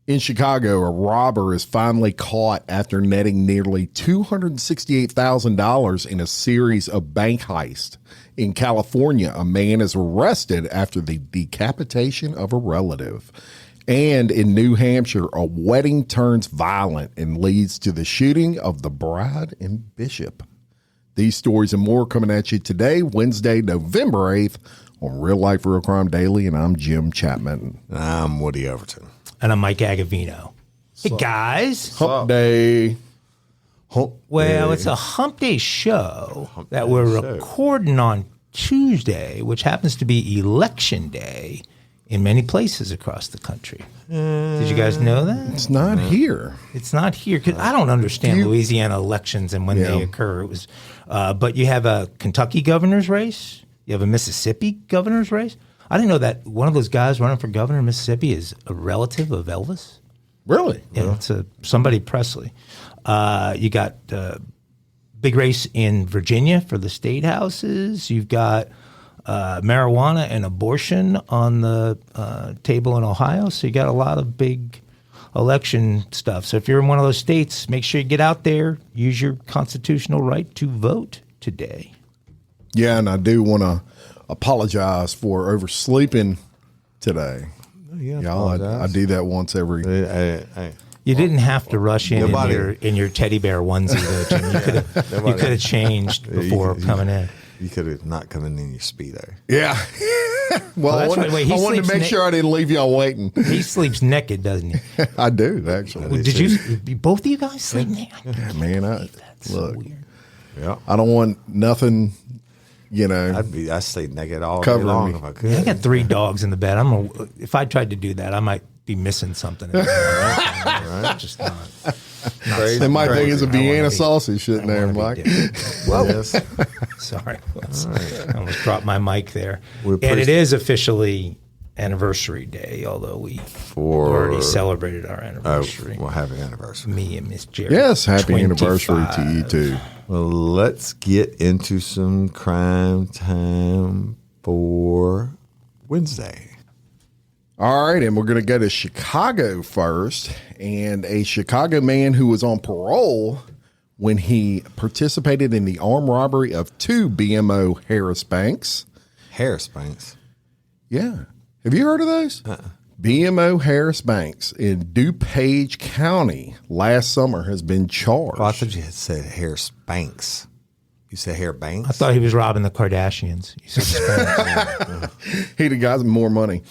In Chicago, a robber is finally caught after netting nearly $268,000 in a series of bank heists. In California, a man is arrested after the decapitation of a relative. And in New Hampshire, a wedding turns violent and leads to the shooting of the bride and bishop. These stories and more coming at you today, Wednesday, November 8th, on Real Life Real Crime Daily, and I'm Jim Chapman. I'm Woody Overton. And I'm Mike Agovino. Hey, guys. Hump Day. Well, it's a Hump Day show that we're recording on Tuesday, which happens to be Election Day in many places across the country. Did you guys know that? It's not here. It's not here because I don't understand Louisiana elections and when they occur. It was, but you have a Kentucky governor's race. You have a Mississippi governor's race. I didn't know that one of those guys running for governor in Mississippi is a relative of Elvis. Really? Yeah, it's somebody Presley. You got big race in Virginia for the state houses. You've got marijuana and abortion on the table in Ohio. So you got a lot of big election stuff. So if you're in one of those states, make sure you get out there, use your constitutional right to vote today. Yeah, and I do want to apologize for oversleeping today. Y'all, I do that once every. You didn't have to rush in your teddy bear onesie, though, Jim. You could have changed before coming in. You could have not come in your Speedo. Yeah. Well, I wanted to make sure I didn't leave y'all waiting. He sleeps naked, doesn't he? I do, actually. Well, did both of you guys sleep naked? Yeah, man, that's so weird. Yeah. I don't want nothing. You know, I stayed naked all day long if I could. Yeah, I got 3 dogs in the bed. If I tried to do that, I might be missing something. Right? Just not they might think it's a Vienna sausage sitting there, Mike. Whoa. Yes. Sorry. I almost dropped my mic there. And it is officially anniversary day, although we already celebrated our anniversary. Well, happy anniversary. Me and Miss Jerry. Yes, happy anniversary to you, too. Well, let's get into some crime time for Wednesday. All right, and we're going to go to Chicago first. And a Chicago man who was on parole when he participated in the armed robbery of 2 BMO Harris banks. Harris banks? Yeah. Have you heard of those? BMO Harris Banks in DuPage County last summer has been charged. Oh, I thought you had said Harris Banks. You said Harris Banks? I thought he was robbing the Kardashians. You said He'd have got more money.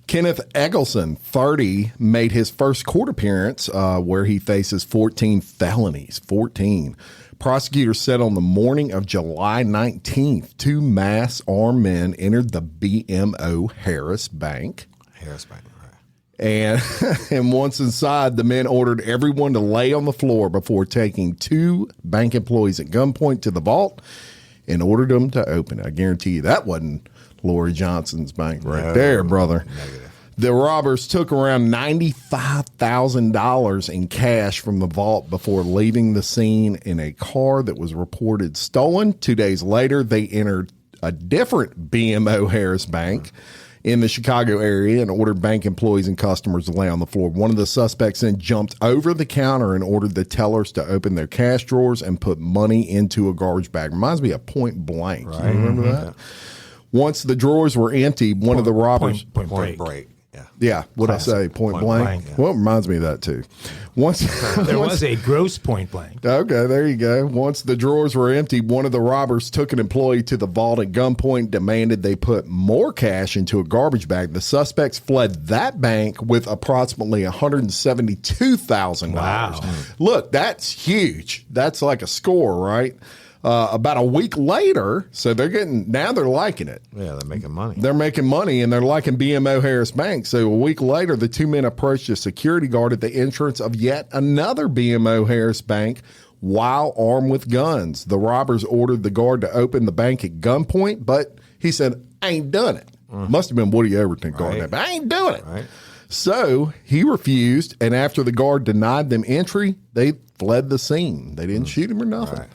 Kenneth Eggleston, 30, made his first court appearance where he faces 14 felonies. 14. Prosecutors said on the morning of July 19th, 2 mass armed men entered the BMO Harris Bank. Harris Bank, right. And once inside, the men ordered everyone to lay on the floor before taking 2 bank employees at gunpoint to the vault and ordered them to open it. I guarantee you that wasn't Lori Johnson's bank there, brother. Negative. The robbers took around $95,000 in cash from the vault before leaving the scene in a car that was reported stolen. 2 days later, they entered a different BMO Harris Bank in the Chicago area and ordered bank employees and customers to lay on the floor. One of the suspects then jumped over the counter and ordered the tellers to open their cash drawers and put money into a garbage bag. Reminds me of Point Blank. Right. You remember that? Once the drawers were empty, one of the robbers... Point break. Yeah, what'd I say? Point blank? Yeah. Well, it reminds me of that, too. There was a gross point blank. Okay, there you go. Once the drawers were empty, one of the robbers took an employee to the vault at gunpoint, demanded they put more cash into a garbage bag. The suspects fled that bank with approximately $172,000. Wow. Look, that's huge. That's like a score, right? About a week later, so they're liking it. Yeah, they're making money. They're making money, and they're liking BMO Harris Bank. So a week later, the 2 men approached a security guard at the entrance of yet another BMO Harris Bank while armed with guns. The robbers ordered the guard to open the bank at gunpoint, but he said, I ain't done it. Must have been Woody Overton guarding that, but I ain't doing it. Right. So he refused, and after the guard denied them entry, they fled the scene. They didn't shoot him or nothing.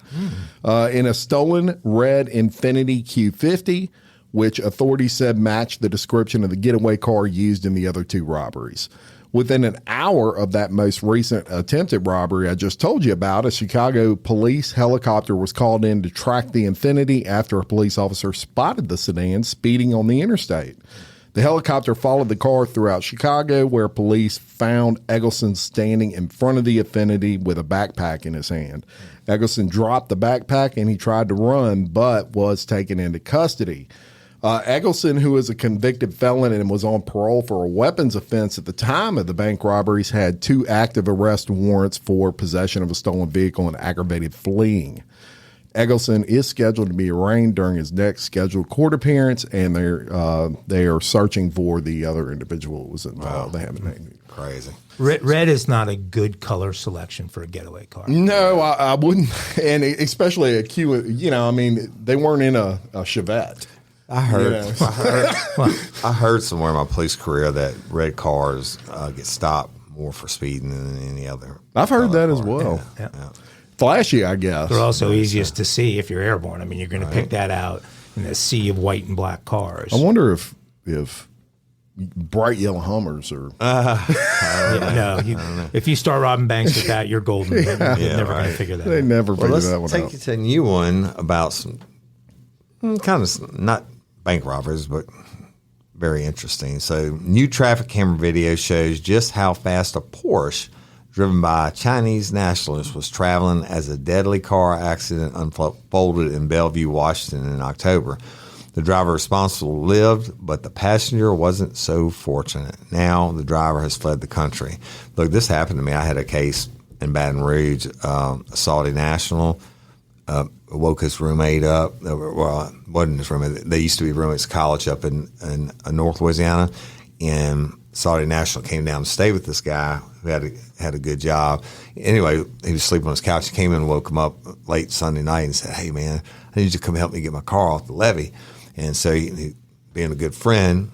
Right. In a stolen red Infiniti Q50, which authorities said matched the description of the getaway car used in the other 2 robberies. Within an hour of that most recent attempted robbery I just told you about, a Chicago police helicopter was called in to track the Infiniti after a police officer spotted the sedan speeding on the interstate. The helicopter followed the car throughout Chicago, where police found Eggleston standing in front of the Infiniti with a backpack in his hand. Eggleston dropped the backpack and he tried to run, but was taken into custody. Eggleston, who is a convicted felon and was on parole for a weapons offense at the time of the bank robberies, had 2 active arrest warrants for possession of a stolen vehicle and aggravated fleeing. Eggleston is scheduled to be arraigned during his next scheduled court appearance, and they are searching for the other individual that was involved. Wow. They haven't named him. Crazy. Red is not a good color selection for a getaway car. No, I wouldn't, and especially a Q. I mean, they weren't in a Chevette. I heard somewhere in my police career that red cars get stopped more for speeding than any other. I've heard that car as well. Yeah. Flashy, I guess. They're also easiest to see if you're airborne. I mean, you're going to pick that out in a sea of white and black cars. I wonder if bright yellow Hummers are. If you start robbing banks with that, you're golden. You're never going to figure that out. They never figure that one out. Let's take you to a new one about some kind of not bank robbers, but very interesting. So, new traffic camera video shows just how fast a Porsche driven by a Chinese nationalist was traveling as a deadly car accident unfolded in Bellevue, Washington in October. The driver responsible lived, but the passenger wasn't so fortunate. Now the driver has fled the country. Look, this happened to me. I had a case in Baton Rouge, a Saudi national woke his roommate up. Well, wasn't his roommate. They used to be roommates at college up in North Louisiana, and Saudi national came down to stay with this guy who had a good job. Anyway, he was sleeping on his couch. He came in and woke him up late Sunday night and said, "Hey, man, I need you to come help me get my car off the levee." And so he being a good friend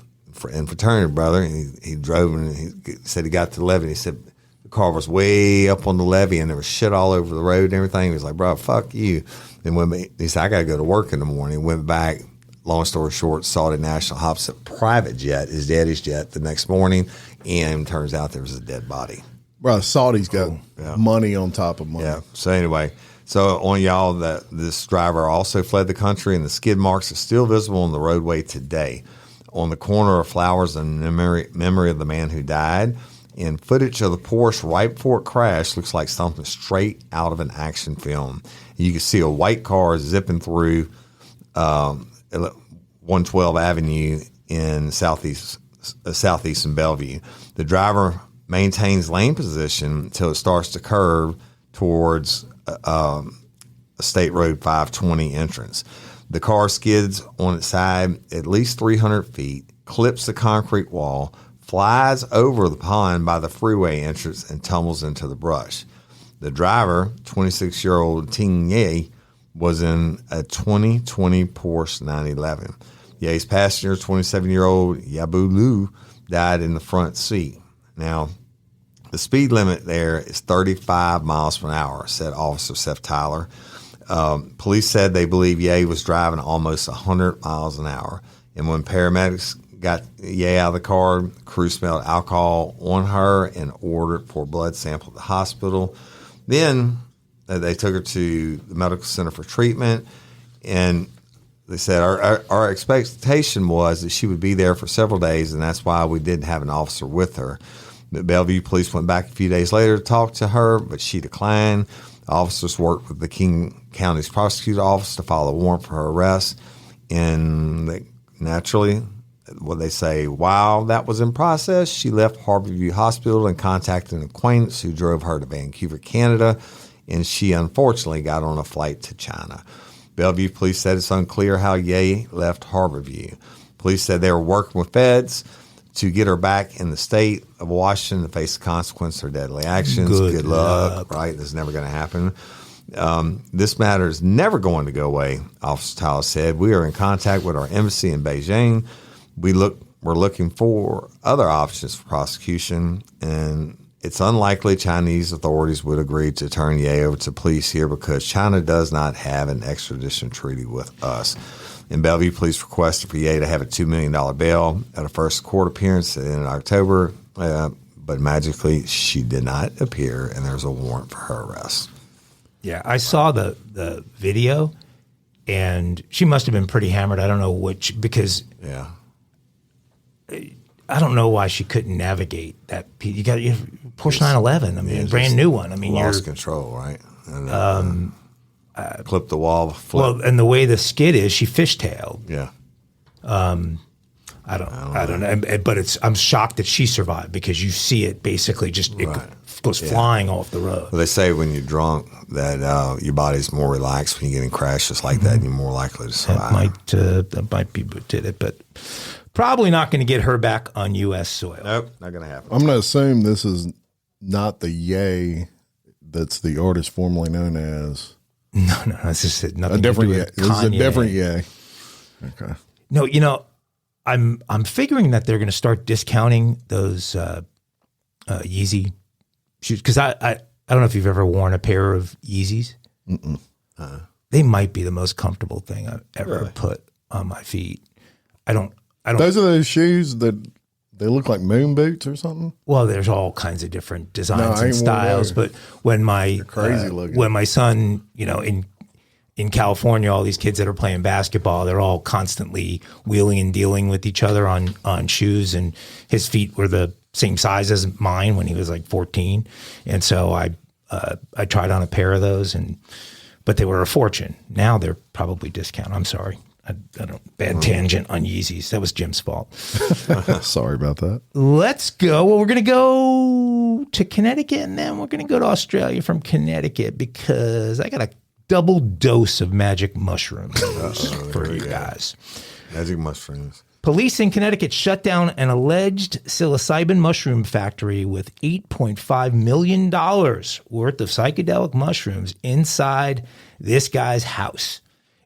and fraternity brother, he drove and he said he got to the levee and he said the car was way up on the levee and there was shit all over the road and everything. He was like, "Bro, fuck you." And he said, "I got to go to work in the morning." He went back. Long story short, Saudi National hops a private jet, his daddy's jet, the next morning, and turns out there was a dead body. Bro, Saudi's got money on top of money. Yeah. So anyway, on y'all, this driver also fled the country, and the skid marks are still visible on the roadway today. On the corner of Flowers in memory of the man who died, and footage of the Porsche right before it crashed looks like something straight out of an action film. You can see a white car zipping through 112 Avenue in southeastern Bellevue. The driver maintains lane position until it starts to curve towards a State Road 520 entrance. The car skids on its side at least 300 feet, clips the concrete wall, flies over the pond by the freeway entrance, and tumbles into the brush. The driver, 26-year-old Ting Ye, was in a 2020 Porsche 911. Ye's passenger, 27-year-old Yabu Lu, died in the front seat. Now, the speed limit there is 35 miles per hour, said Officer Seth Tyler. Police said they believe Ye was driving almost 100 miles an hour. And when paramedics got Ye out of the car, the crew smelled alcohol on her and ordered for a blood sample at the hospital. Then they took her to the medical center for treatment, and they said our expectation was that she would be there for several days, and that's why we didn't have an officer with her. The Bellevue police went back a few days later to talk to her, but she declined. Officers worked with the King County's prosecutor's office to file a warrant for her arrest, and naturally, what they say, while that was in process, she left Harborview Hospital and contacted an acquaintance who drove her to Vancouver, Canada, and she unfortunately got on a flight to China. Bellevue police said it's unclear how Ye left Harborview. Police said they were working with feds to get her back in the state of Washington to face the consequence of her deadly actions. Good luck, right? This is never going to happen. This matter is never going to go away, Officer Tyler said. We are in contact with our embassy in Beijing. We're looking for other options for prosecution, and it's unlikely Chinese authorities would agree to turn Ye over to police here because China does not have an extradition treaty with us. And Bellevue police requested for Ye to have a $2 million bail at a first court appearance in October, but magically she did not appear, and there's a warrant for her arrest. Yeah, I saw the video, and she must have been pretty hammered. I don't know because Yeah. I don't know why she couldn't navigate that. You got Porsche 911. I mean, brand new one. I mean, lost control, right? And, clipped the wall. Well, and the way the skid is, she fishtailed. Yeah. I don't know. But I'm shocked that she survived because you see it basically just it goes flying off the road. Well, they say when you're drunk that your body's more relaxed when you get in crashes like that, and you're more likely to survive. That might be what did it, but probably not going to get her back on U.S. soil. Nope, not going to happen. I'm going to assume this is not the Ye that's the artist formerly known as. No, it's just nothing. A different to do Ye. with This is a Kanye. different Ye. Okay. No, I'm figuring that they're going to start discounting those Yeezy shoes because I don't know if you've ever worn a pair of Yeezys. They might be the most comfortable thing I've ever put on my feet. I don't. Those are those shoes that they look like moon boots or something. Well, there's all kinds of different designs I and ain't worn styles, those. but when my crazy looking. when my son, in California, all these kids that are playing basketball, they're all constantly wheeling and dealing with each other on shoes, and his feet were the same size as mine when he was like 14, and so I tried on a pair of those, but they were a fortune. Now they're probably discounted. I'm sorry. I don't bad tangent on Yeezys. That was Jim's fault. Sorry about that. Let's go. Well, we're going to go to Connecticut, and then we're going to go to Australia from Connecticut because I got a double dose of magic mushrooms for you guys. Magic mushrooms. Police in Connecticut shut down an alleged psilocybin mushroom factory with $8.5 million worth of psychedelic mushrooms inside this guy's house.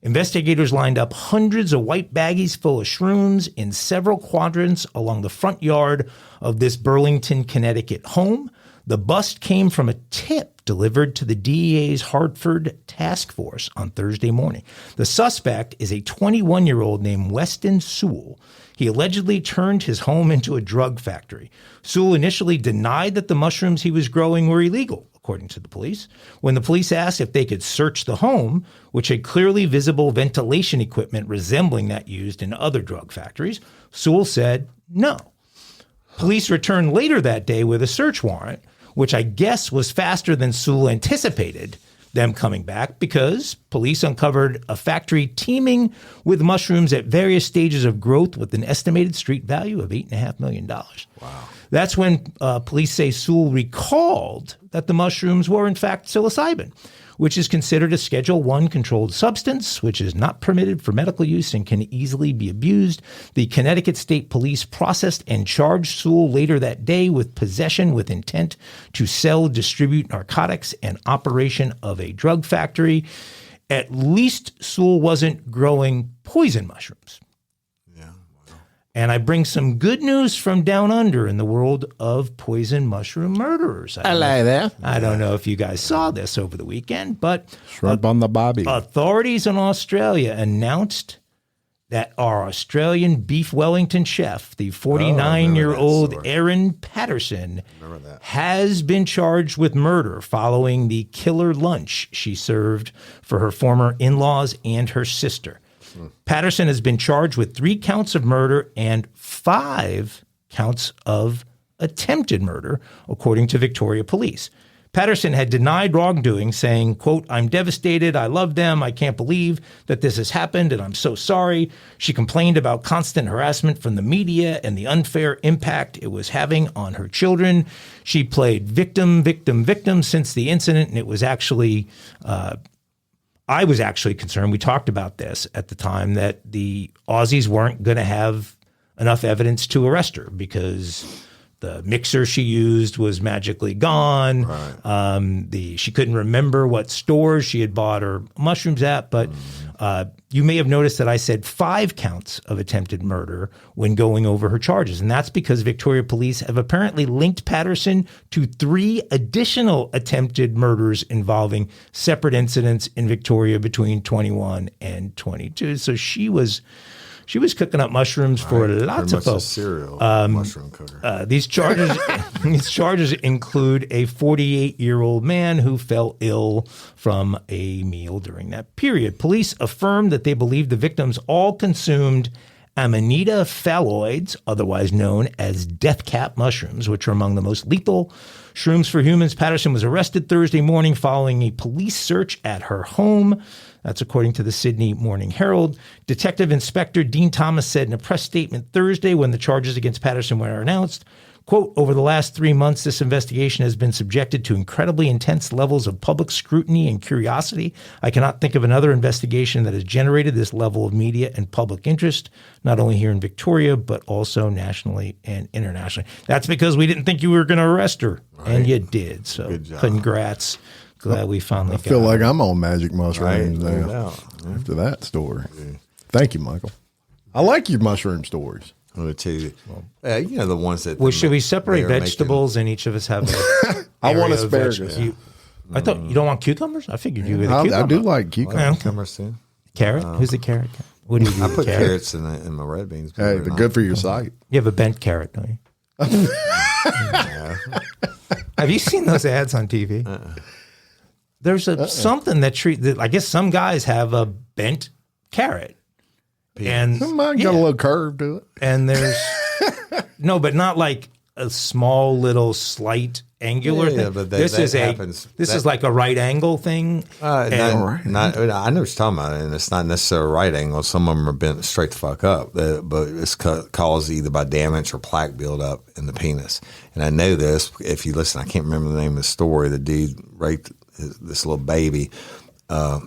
Investigators lined up hundreds of white baggies full of shrooms in several quadrants along the front yard of this Burlington, Connecticut home. The bust came from a tip delivered to the DEA's Hartford task force on Thursday morning. The suspect is a 21-year-old named Weston Sewell. He allegedly turned his home into a drug factory. Sewell initially denied that the mushrooms he was growing were illegal, according to the police. When the police asked if they could search the home, which had clearly visible ventilation equipment resembling that used in other drug factories, Sewell said no. Police returned later that day with a search warrant, which I guess was faster than Sewell anticipated them coming back because police uncovered a factory teeming with mushrooms at various stages of growth with an estimated street value of $8.5 million. Wow. That's when police say Sewell recalled that the mushrooms were in fact psilocybin, which is considered a Schedule I controlled substance, which is not permitted for medical use and can easily be abused. The Connecticut State Police processed and charged Sewell later that day with possession with intent to sell, distribute narcotics, and operation of a drug factory. At least Sewell wasn't growing poison mushrooms. And I bring some good news from down under in the world of poison mushroom murderers. Hello there. I don't know if you guys saw this over the weekend, but Shrimp on the bobby. authorities in Australia announced that our Australian beef Wellington chef, the 49-year-old Erin Patterson, has been charged with murder following the killer lunch she served for her former in-laws and her sister. Patterson has been charged with 3 counts of murder and 5 counts of attempted murder, according to Victoria Police. Patterson had denied wrongdoing, saying, quote, "I'm devastated. I love them. I can't believe that this has happened, and I'm so sorry." She complained about constant harassment from the media and the unfair impact it was having on her children. She played victim since the incident, and it was actually I was actually concerned, we talked about this at the time, that the Aussies weren't going to have enough evidence to arrest her because the mixer she used was magically gone. Right. She couldn't remember what stores she had bought her mushrooms at, but you may have noticed that I said 5 counts of attempted murder when going over her charges. And that's because Victoria Police have apparently linked Patterson to 3 additional attempted murders involving separate incidents in Victoria between 21 and 22. So she was She was cooking up mushrooms for lots of folks. Cereal mushroom cooker. These charges include a 48-year-old man who fell ill from a meal during that period. Police affirmed that they believe the victims all consumed Amanita phalloids, otherwise known as death cap mushrooms, which are among the most lethal shrooms for humans. Patterson was arrested Thursday morning following a police search at her home. That's according to the Sydney Morning Herald. Detective Inspector Dean Thomas said in a press statement Thursday when the charges against Patterson were announced, quote, over the last 3 months, this investigation has been subjected to incredibly intense levels of public scrutiny and curiosity. I cannot think of another investigation that has generated this level of media and public interest, not only here in Victoria, but also nationally and internationally. That's because we didn't think you were going to arrest her, and you did. So congrats. Glad we finally got I feel like I'm on magic mushrooms now after that story. Thank you, Michael. I like your mushroom stories. I'm going to tell you, you know, the ones that. Well, should we separate vegetables and each of us have I want asparagus. I thought you don't want cucumbers? I figured you would. I do like cucumbers. Cucumbers too. Carrot? Who's the carrot guy? What do you do? I put carrots in my red beans. Hey, they're good for your sight. You have a bent carrot, don't you? Have you seen those ads on TV? There's something that I guess some guys have a bent carrot. And mine got a little curve to it. And there's no, but not like a small little slight angular thing. But this is like a right angle thing. I know what you're talking about, and it's not necessarily a right angle. Some of them are bent straight the fuck up, but it's caused either by damage or plaque buildup in the penis. And I know this. If you listen, I can't remember the name of the story. The dude raped this little baby.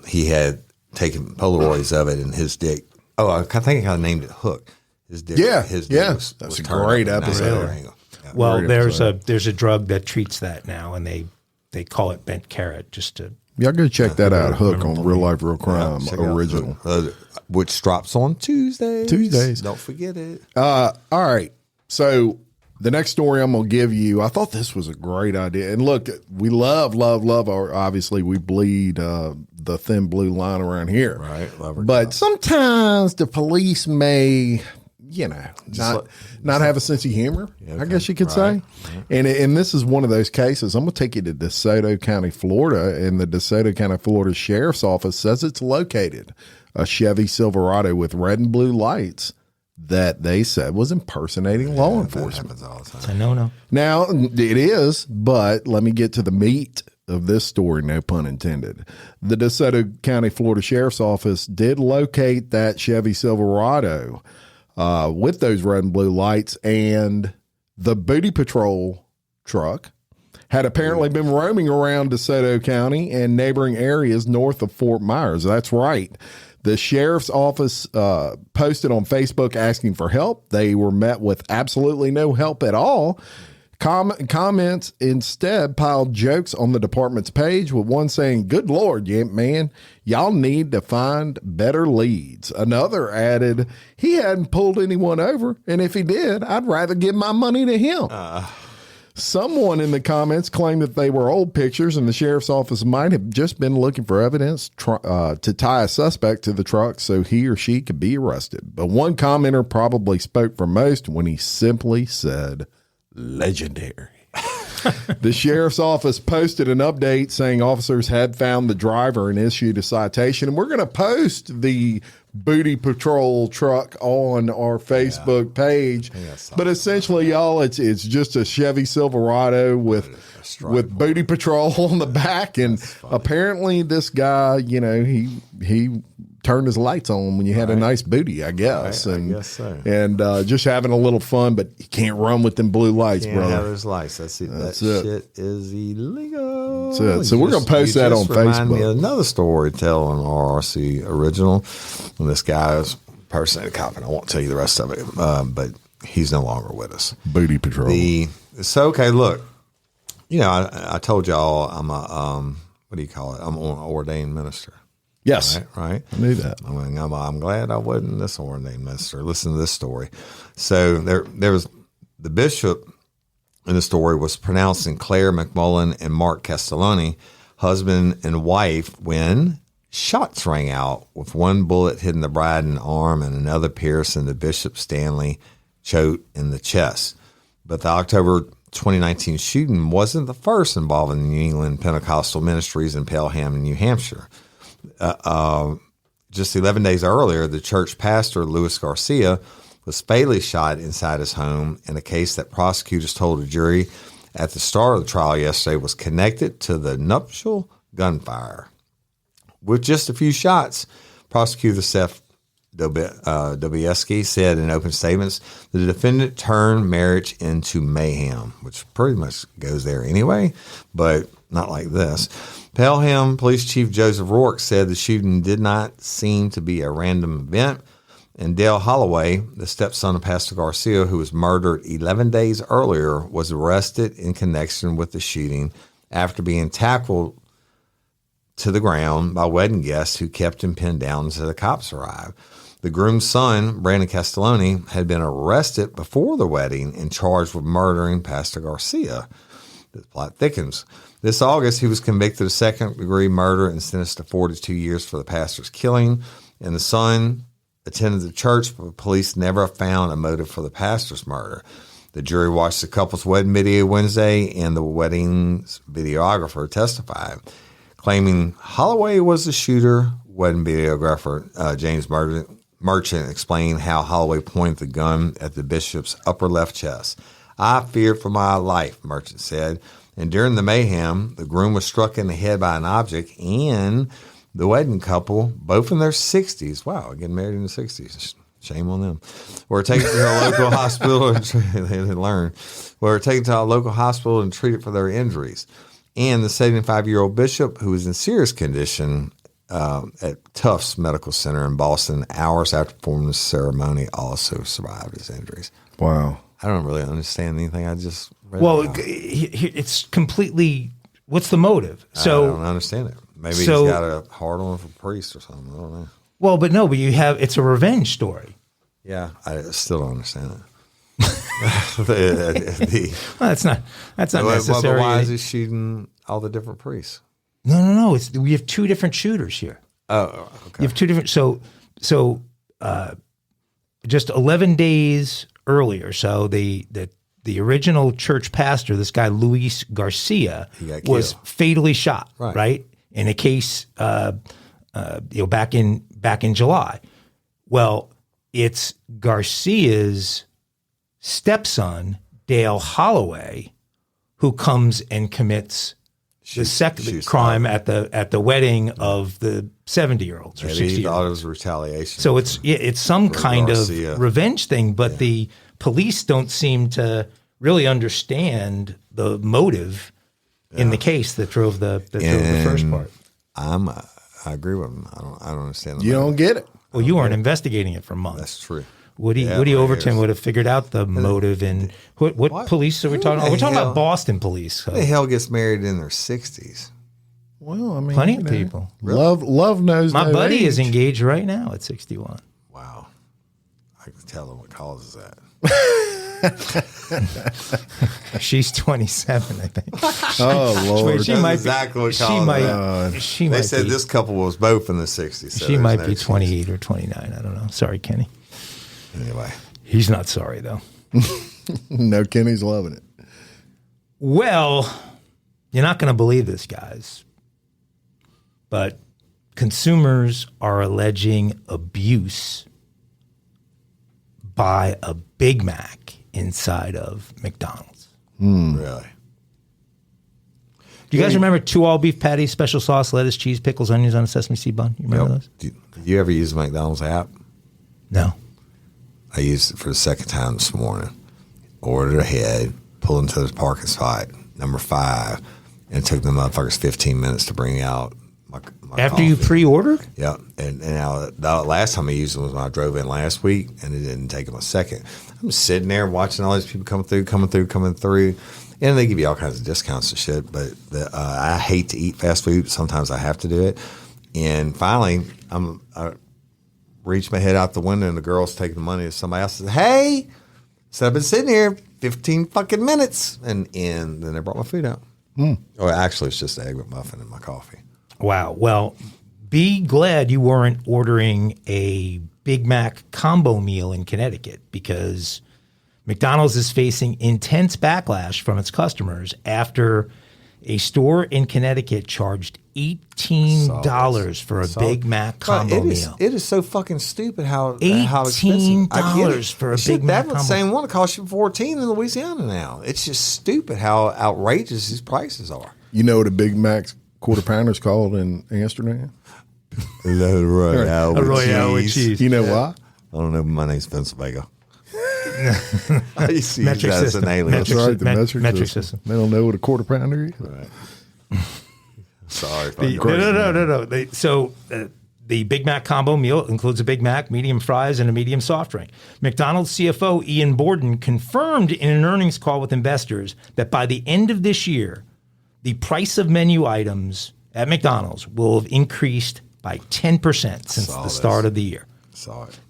He had taken Polaroids of it, and his dick. Oh, I think I named it Hook. His dick. His dick was that's a great episode. Yeah. Well, there's a drug that treats that now, and they call it bent carrot just to. Y'all go check that out. Hook on Real Life Real Crime original, which drops on Tuesdays. Don't forget it. All right, so the next story I'm gonna give you, I thought this was a great idea. And look, we love our. Obviously, we bleed the thin blue line around here, right? But sometimes the police may, not have a sense of humor. I guess you could say. And this is one of those cases. I'm gonna take you to DeSoto County, Florida, and the DeSoto County, Florida Sheriff's Office says it's located a Chevy Silverado with red and blue lights that they said was impersonating law enforcement. It's a no-no. Now, it is, but let me get to the meat of this story, no pun intended. The DeSoto County, Florida Sheriff's Office did locate that Chevy Silverado with those red and blue lights, and the Booty Patrol truck had apparently been roaming around DeSoto County and neighboring areas north of Fort Myers. That's right. The sheriff's office posted on Facebook asking for help. They were met with absolutely no help at all. Comments instead piled jokes on the department's page, with one saying, "Good Lord, man, y'all need to find better leads." Another added, "He hadn't pulled anyone over, and if he did, I'd rather give my money to him." Someone in the comments claimed that they were old pictures and the sheriff's office might have just been looking for evidence to tie a suspect to the truck so he or she could be arrested. But one commenter probably spoke for most when he simply said, "Legendary." The sheriff's office posted an update saying officers had found the driver and issued a citation. And we're going to post the Booty Patrol truck on our Facebook page. But essentially, y'all, it's just a Chevy Silverado with Booty Patrol on the back. And apparently this guy, he turned his lights on when you had a nice booty, I guess. Right, I guess so. And just having a little fun, but you can't run with them blue lights, bro. Have those lights. That's it. That shit is illegal. That's it. So we're going to post that on Facebook. Me another story to tell on RRC original. When this guy is impersonating a cop, and I won't tell you the rest of it, but he's no longer with us. Booty Patrol. Okay, look, I told y'all I'm a, what do you call it? I'm an ordained minister. Yes. Right. I knew that. I'm glad I wasn't this ordained minister. Listen to this story. So there was the bishop in the story was pronouncing Claire McMullen and Mark Castellani, husband and wife, when shots rang out, with one bullet hitting the bride in the arm and another piercing the Bishop Stanley Choate in the chest. But the October 2019 shooting wasn't the first involving the New England Pentecostal Ministries in Pelham, New Hampshire. Just 11 days earlier, the church pastor, Luis Garcia, was fatally shot inside his home in a case that prosecutors told a jury at the start of the trial yesterday was connected to the nuptial gunfire. With just a few shots, prosecutor Seth Dobieski said in open statements, the defendant turned marriage into mayhem, which pretty much goes there anyway, but not like this. Pelham Police Chief Joseph Rourke said the shooting did not seem to be a random event, and Dale Holloway, the stepson of Pastor Garcia, who was murdered 11 days earlier, was arrested in connection with the shooting after being tackled to the ground by wedding guests who kept him pinned down until the cops arrived. The groom's son, Brandon Castelloni, had been arrested before the wedding and charged with murdering Pastor Garcia. The plot thickens. This August, he was convicted of second-degree murder and sentenced to 42 years for the pastor's killing. And the son attended the church, but police never found a motive for the pastor's murder. The jury watched the couple's wedding video Wednesday, and the wedding's videographer testified, claiming Holloway was the shooter. Wedding videographer James Merchant explained how Holloway pointed the gun at the bishop's upper left chest. I feared for my life, Merchant said. And during the mayhem, the groom was struck in the head by an object, and the wedding couple, both in their 60s, wow, getting married in the 60s, shame on them, were taken to a local hospital and they didn't learn. Were taken to a local hospital and treated for their injuries. And the 75-year-old bishop, who was in serious condition at Tufts Medical Center in Boston, hours after performing the ceremony, also survived his injuries. Wow. I don't really understand anything. I just read Well, it's completely. What's the motive? So I don't understand it. Maybe he's got a hard on for priests or something. I don't know. Well, but it's a revenge story. Yeah, I still don't understand it. Well, that's not necessary. Why is he shooting all the different priests? No. We have two different shooters here. Oh, okay. You have two different. So, just 11 days earlier, so the original church pastor, this guy Luis Garcia, was fatally shot. Right? In a case, back in July. Well, it's Garcia's stepson, Dale Holloway, who comes and commits the second crime at the wedding of the 70-year-olds or 60-year-olds. He thought it was retaliation. So it's some kind Garcia. Of revenge thing, but the police don't seem to really understand the motive in the case that drove the first part. I agree with him. I don't understand. You don't get it. Well, you weren't investigating it for months. That's true. Woody Overton would have figured out the motive. And what police are we talking about? We're talking about Boston police. Who the hell gets married in their 60s? Well, I mean, plenty of people. Love knows My no buddy age. is engaged right now at 61. Wow. I can tell them what causes that. She's 27, I think. Oh, Lord. She might exactly what she causes might, that. she They might said be, this couple was both in the 60s. So she might no be excuse. 28 or 29. I don't know. Sorry, Kenny. Anyway. He's not sorry, though. No, Kenny's loving it. Well, you're not going to believe this, guys. But consumers are alleging abuse by a Big Mac inside of McDonald's. Really? Do you guys remember 2 all-beef patties, special sauce, lettuce, cheese, pickles, onions on a sesame seed bun? You remember those? Did you ever use the McDonald's app? No. I used it for the second time this morning. Ordered ahead, pulled into the parking spot, number 5, and it took the motherfuckers 15 minutes to bring out my After coffee. you pre-ordered? Yeah, and now the last time I used it was when I drove in last week, and it didn't take them a second. I'm sitting there watching all these people coming through, and they give you all kinds of discounts and shit. But I hate to eat fast food. Sometimes I have to do it. And finally, I reached my head out the window, and the girl's taking the money. And somebody else says, "Hey," said, "I've been sitting here 15 fucking minutes," and then they brought my food out. Oh, actually, it's just an egg McMuffin and my coffee. Wow. Well, be glad you weren't ordering a Big Mac combo meal in Connecticut, because McDonald's is facing intense backlash from its customers after a store in Connecticut charged $18 for a Big Mac combo meal. It is so fucking stupid how $18 expensive. for a Big Mac combo. That same one costs you $14 in Louisiana now. It's just stupid how outrageous these prices are. You know what a Big Mac's quarter pounder's called in Amsterdam? Le Royale with cheese. You know why? I don't know. My name's Vince Vega. I used to use Metric that as system. an alien. That's right, the metric system. system. They don't know what a quarter pounder is. Right. Sorry. No. The Big Mac combo meal includes a Big Mac, medium fries, and a medium soft drink. McDonald's CFO Ian Borden confirmed in an earnings call with investors that by the end of this year, the price of menu items at McDonald's will have increased by 10% since the start of the year.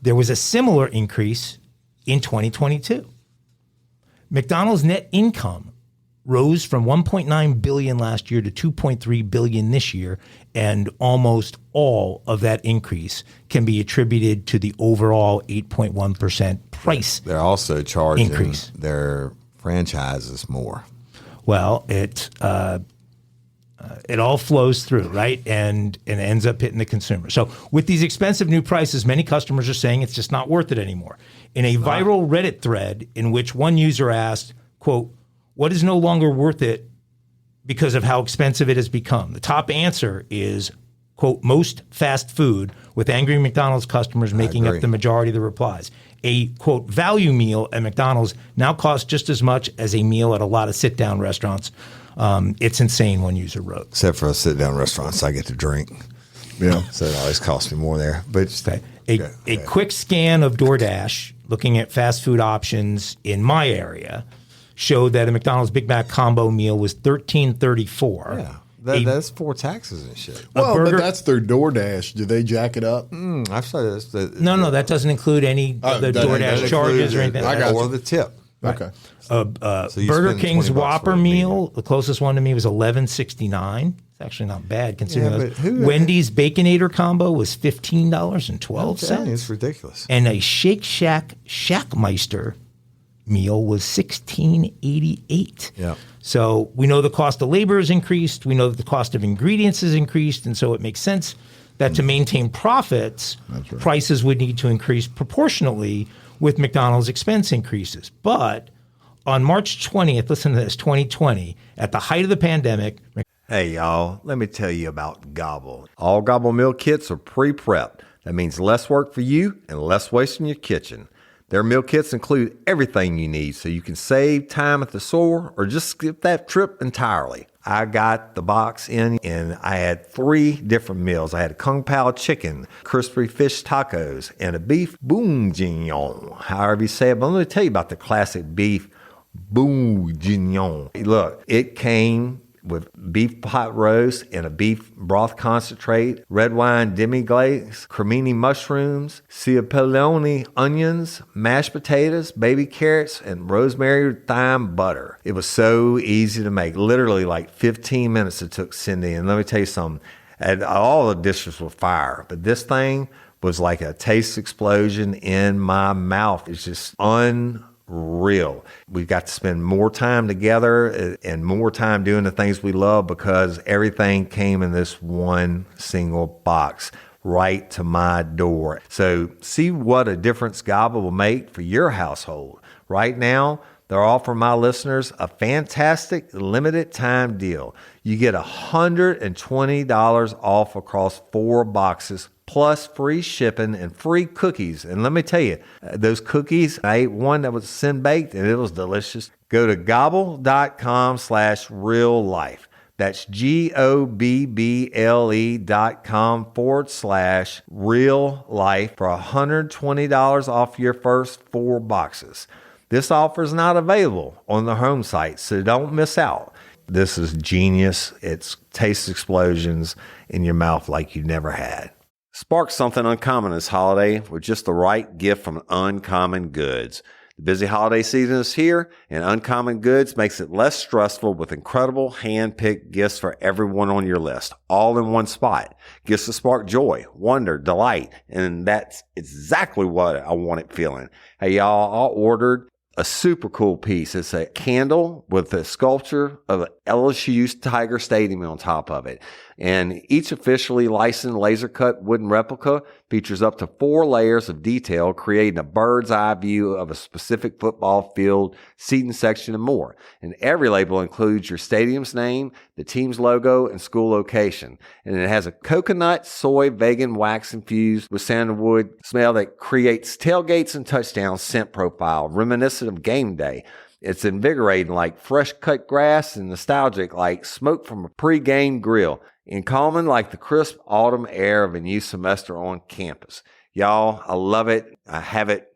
There was a similar increase in 2022. McDonald's net income rose from $1.9 billion last year to $2.3 billion this year, and almost all of that increase can be attributed to the overall 8.1% price. They're also charging increase. Their franchises more. Well, it all flows through, right? And ends up hitting the consumer. So with these expensive new prices, many customers are saying it's just not worth it anymore. In a viral Reddit thread in which one user asked, quote, "What is no longer worth it because of how expensive it has become?" The top answer is, quote, "most fast food," with angry McDonald's customers making up the majority of the replies. A, quote, "value meal at McDonald's now costs just as much as a meal at a lot of sit-down restaurants. It's insane," one user wrote. Except for a sit-down restaurants, I get to drink. Yeah. So it always costs me more there. But A quick scan of DoorDash, looking at fast food options in my area, showed that a McDonald's Big Mac combo meal was $13.34. Yeah. That's for taxes and shit. Well, but that's their DoorDash. Do they jack it up? I've said this. No, that doesn't include any of the DoorDash charges or anything. Or the tip. Okay. Burger King's Whopper meal, the closest one to me was $11.69. It's actually not bad considering those. Wendy's Baconator combo was $15.12. It's ridiculous. And a Shake Shack Shackmeister meal was $16.88. Yeah. So we know the cost of labor has increased. We know that the cost of ingredients has increased. And so it makes sense that to maintain profits, prices would need to increase proportionally with McDonald's expense increases. But on March 20th, listen to this, 2020, at the height of the pandemic. Hey, y'all, let me tell you about Gobble. All Gobble meal kits are pre-prepped. That means less work for you and less waste in your kitchen. Their meal kits include everything you need so you can save time at the store or just skip that trip entirely. I got the box in and I had 3 different meals. I had a Kung Pao chicken, crispy fish tacos, and a beef bourguignon, however you say it. But let me tell you about the classic beef bourguignon. Look, it came with beef pot roast and a beef broth concentrate, red wine demi-glaze, cremini mushrooms, cipollone onions, mashed potatoes, baby carrots, and rosemary thyme butter. It was so easy to make. Literally like 15 minutes it took Cindy. And let me tell you something, and all the dishes were fire, but this thing was like a taste explosion in my mouth. It's just unreal. We've got to spend more time together and more time doing the things we love because everything came in this one single box right to my door. So see what a difference Gobble will make for your household. Right now, they're offering my listeners a fantastic limited time deal. You get $120 off across 4 boxes plus free shipping and free cookies. And let me tell you, those cookies, I ate one that was sin baked and it was delicious. Go to gobble.com/real life. That's GOBBLE.com/real life for $120 off your first 4 boxes. This offer is not available on the home site, so don't miss out. This is genius. It's taste explosions in your mouth like you never had. Spark something uncommon this holiday with just the right gift from Uncommon Goods. The busy holiday season is here, and Uncommon Goods makes it less stressful with incredible hand-picked gifts for everyone on your list, all in one spot. Gifts to spark joy, wonder, delight, and that's exactly what I wanted feeling. Hey, y'all, I ordered a super cool piece. It's a candle with a sculpture of LSU's Tiger Stadium on top of it. And each officially licensed laser cut wooden replica features up to 4 layers of detail, creating a bird's eye view of a specific football field, seating section, and more. And every label includes your stadium's name, the team's logo, and school location. And it has a coconut, soy, vegan wax infused with sandalwood smell that creates tailgates and touchdowns scent profile, reminiscent of game day. It's invigorating like fresh cut grass and nostalgic like smoke from a pre-game grill, and calming like the crisp autumn air of a new semester on campus. Y'all, I love it. I have it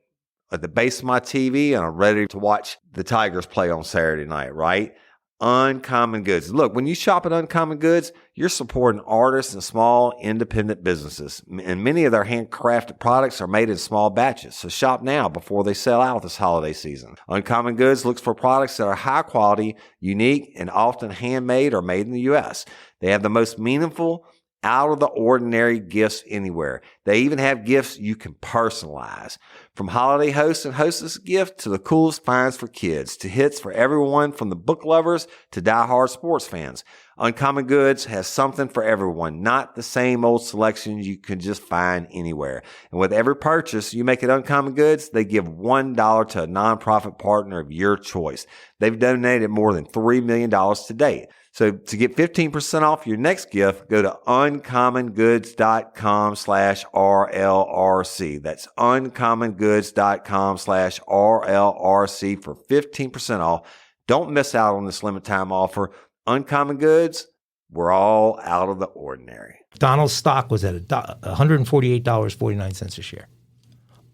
at the base of my TV, and I'm ready to watch the Tigers play on Saturday night, right? Uncommon Goods. Look, when you shop at Uncommon Goods, you're supporting artists and small independent businesses. And many of their handcrafted products are made in small batches. So shop now before they sell out this holiday season. Uncommon Goods looks for products that are high quality, unique, and often handmade or made in the U.S. They have the most meaningful, out of the ordinary gifts anywhere. They even have gifts you can personalize. From holiday hosts and hostess gifts to the coolest finds for kids, to hits for everyone from the book lovers to diehard sports fans. Uncommon Goods has something for everyone, not the same old selections you can just find anywhere. And with every purchase you make at Uncommon Goods, they give $1 to a nonprofit partner of your choice. They've donated more than $3 million to date. So to get 15% off your next gift, go to uncommongoods.com/RLRC. That's uncommongoods.com/RLRC for 15% off. Don't miss out on this limited time offer. Uncommon Goods, we're all out of the ordinary. McDonald's stock was at $148.49 a share.